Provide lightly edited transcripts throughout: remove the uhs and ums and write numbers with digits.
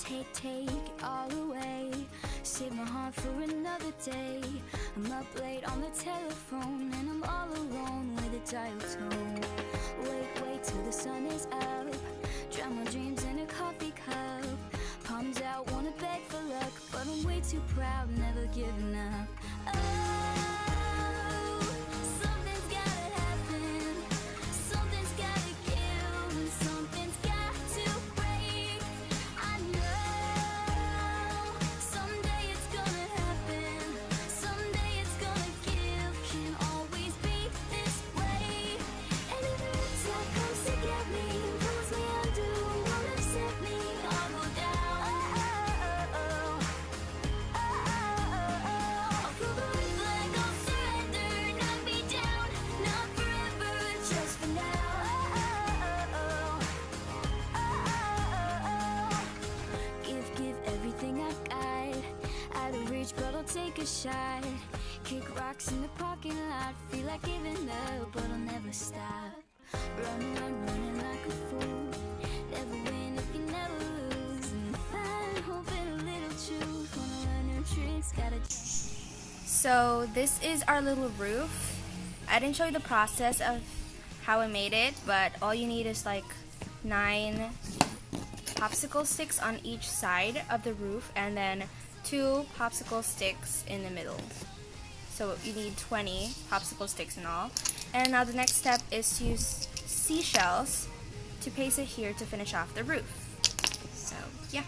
take it all away. Save my heart for another day. I'm up late on the telephone and I'm all alone with a dial tone. Wait till the sun is up. Drown my dreams in a coffee cup. Palms out, wanna beg for luck, but I'm way too proud, never giving up. Oh, something's gotta happen. Something's gotta give. Something's got to break. I know someday it's gonna happen. Someday it's gonna give. Can't always be this way. And if the riptide comes to get me, pulls me under, won't upset me, I'll go down. I'll pull the red flag, I'll surrender, knock me down, not forever, just for now. Give everything I've got. Out of reach, but I'll take a shot. Kick rocks in the parking lot. Feel like giving up, but I'll never stop. Running like a fool. Never win if you never lose. And find hope in a little truth. Wanna learn new tricks, gotta. So this is our little roof. I didn't show you the process of how I made it, but all you need is like 9 popsicle sticks on each side of the roof and then 2 popsicle sticks in the middle. So you need 20 popsicle sticks in all. And now the next step is to use seashells to paste it here to finish off the roof. So yeah.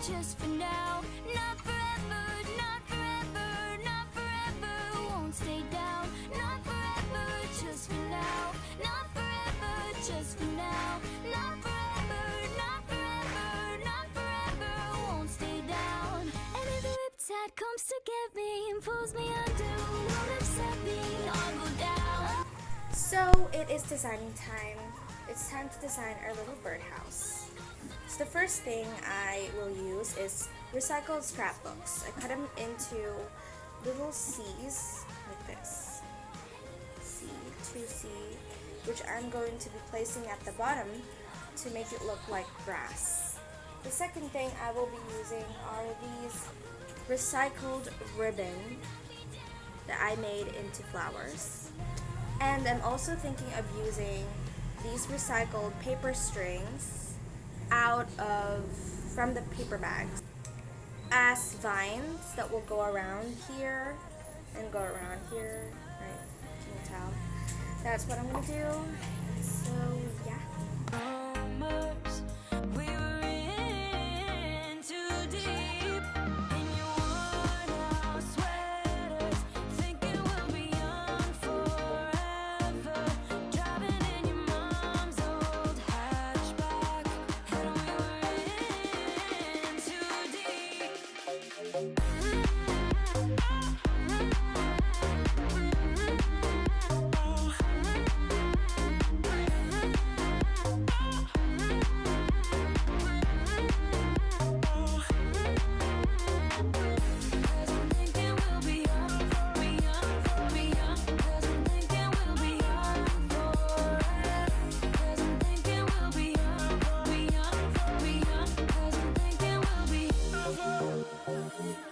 Just for now, not forever, not forever, not forever, won't stay down, not forever, just for now, not forever, just for now, not forever, not forever, not forever, won't stay down. And if the riptide comes to get me and pulls me under, won't upset me, I'll go down. So it is designing time. It's time to design our little birdhouse. So the first thing I will use is recycled scrapbooks. I cut them into little C's like this. C, 2C, which I'm going to be placing at the bottom to make it look like grass. The second thing I will be using are these recycled ribbon that I made into flowers. And I'm also thinking of using these recycled paper strings from the paper bags as vines that will go around here and go around here, right? Can you tell? That's what I'm gonna do. So yeah.